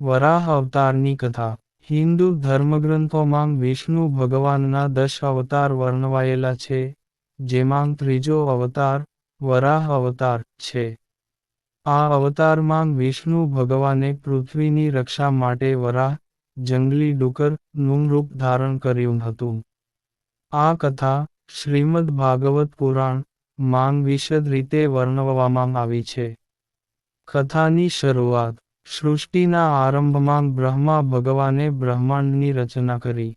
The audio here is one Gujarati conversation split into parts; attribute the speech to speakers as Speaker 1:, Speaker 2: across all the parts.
Speaker 1: વરાહ અવતારની કથા હિન્દુ ધર્મગ્રંથોમાં વિષ્ણુ ભગવાનના 10 અવતાર વર્ણવાયેલા છે, જેમાં ત્રીજો અવતાર, વરાહ અવતાર, છે. આ અવતારમાં વિષ્ણુ ભગવાને પૃથ્વીની રક્ષા માટે વરાહ, જંગલી ડુકર, નું રૂપ ધારણ કર્યું હતું. આ કથા, શ્રીમદ્ ભાગવત પુરાણ, માં વિશદ રીતે વર્ણવવામાં આવી છે. કથાની શરૂઆત સૃષ્ટિના આરંભમાં બ્રહ્મા ભગવાને બ્રહ્માંડની રચના કરી.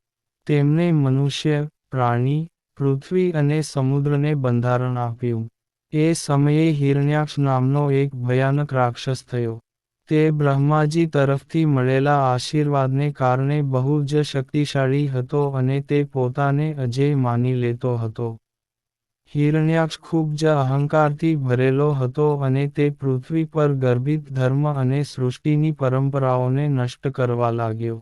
Speaker 1: તેમણે મનુષ્ય, પ્રાણી, પૃથ્વી અને સમુદ્રને બંધારણ આપ્યું. એ સમયે હિરણ્યાક્ષ નામનો એક ભયાનક રાક્ષસ થયો. તે બ્રહ્માજી તરફથી મળેલા આશીર્વાદને કારણે બહુ જ શક્તિશાળી હતો અને તે પોતાને અજેય માની લેતો હતો. હિરણ્યાક્ષ ખૂબ જ અહંકારથી ભરેલો હતો અને તે પૃથ્વી પર ગર્ભિત ધર્મ અને સૃષ્ટિની પરંપરાઓને નષ્ટ કરવા લાગ્યો.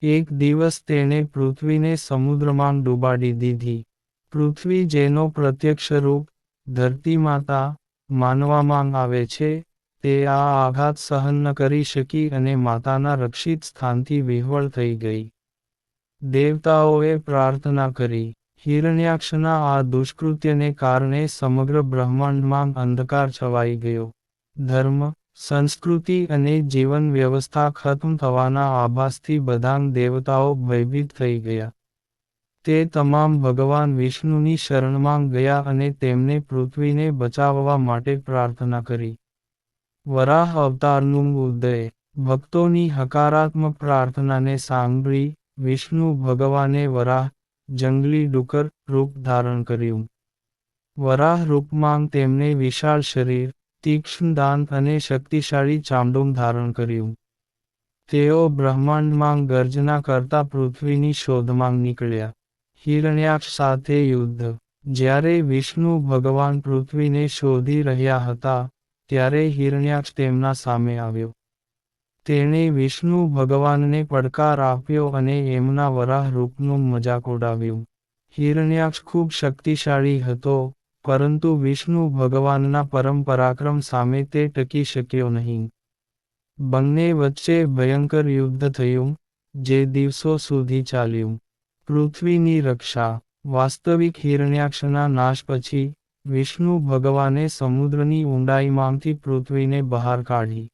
Speaker 1: એક દિવસ તેણે પૃથ્વીને સમુદ્રમાં ડૂબાડી દીધી. પૃથ્વી જેનો પ્રત્યક્ષ રૂપ, ધરતીમાતા, માનવામાં આવે છે, તે આ આઘાત સહન ન કરી શકી અને માતાના રક્ષિત સ્થાનથી વિહ્વળ થઈ ગઈ. દેવતાઓએ પ્રાર્થના કરી. હિરણ્યાક્ષના આ દુષ્કૃત્યને કારણે સમગ્ર બ્રહ્માંડમાં અંધકાર છવાઈ ગયો. ધર્મ, સંસ્કૃતિ અને જીવન વ્યવસ્થા ખત્મ થવાના આભાસથી બધાં દેવતાઓ ભયભીત થઈ ગયા. તે તમામ ભગવાન વિષ્ણુની શરણમાં ગયા અને તેમને પૃથ્વીને બચાવવા માટે પ્રાર્થના કરી. વરાહ અવતારનું ઉદય ભક્તોની હકારાત્મક પ્રાર્થનાને સાંભળી, વિષ્ણુ ભગવાને વરાહ, જંગલી ડુકર, રૂપ ધારણ કર્યું. વરાહ રૂપમાં તેમણે વિશાળ શરીર, તીક્ષ્ણ દાંત અને શક્તિશાળી ચામડું ધારણ કર્યું. તેઓ બ્રહ્માંડમાં ગર્જના કરતા પૃથ્વીની શોધમાં નીકળ્યા. હિરણ્યાક્ષ સાથે યુદ્ધ જ્યારે વિષ્ણુ ભગવાન પૃથ્વીને શોધી રહ્યા હતા, ત્યારે હિરણ્યાક્ષ તેમના સામે આવ્યો. તેણે વિષ્ણુ ભગવાનને પડકાર આપ્યો અને એમના વરાહ રૂપનું મજાક ઉડાવ્યું. હિરણ્યાક્ષ ખૂબ શક્તિશાળી હતો, પરંતુ વિષ્ણુ ભગવાનના પરમ પરાક્રમ સામે તે ટકી શક્યો નહીં. બંને વચ્ચે ભયંકર યુદ્ધ થયું, જે દિવસો સુધી ચાલ્યું. પૃથ્વીની રક્ષા વાસ્તવિક હિરણ્યાક્ષના નાશ પછી, વિષ્ણુ ભગવાને સમુદ્રની ઊંડાઈમાંથી પૃથ્વીને બહાર કાઢી.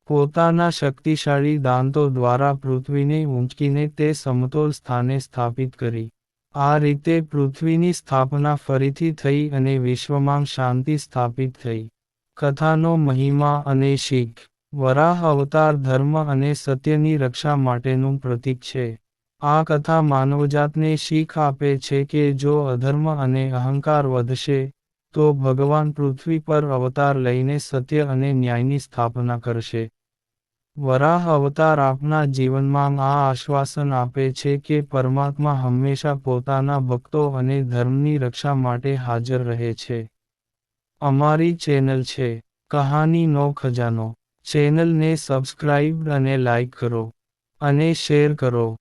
Speaker 1: પોતાના શક્તિશાળી દાંતો દ્વારા પૃથ્વીને ઊંચકીને તે સમતોલ સ્થાને સ્થાપિત કરી. આ રીતે પૃથ્વીની સ્થાપના ફરીથી થઈ અને વિશ્વમાં શાંતિ સ્થાપિત થઈ. કથાનો મહિમા અને શીખ વરાહ અવતાર ધર્મ અને સત્યની રક્ષા માટેનું પ્રતીક છે. આ કથા માનવજાતને શીખ આપે છે કે જો અધર્મ અને અહંકાર વધશે, તો ભગવાન પૃથ્વી પર અવતાર લઈને સત્ય અને ન્યાયની સ્થાપના કરશે. વરાહ અવતાર આપના જીવનમાં આ આશ્વાસન આપે છે કે પરમાત્મા હંમેશા પોતાના ભક્તો અને ધર્મની રક્ષા માટે હાજર રહે છે. અમારી ચેનલ છે કહાનીનો ખજાનો. ચેનલને સબસ્ક્રાઇબ અને લાઇક કરો અને શેર કરો.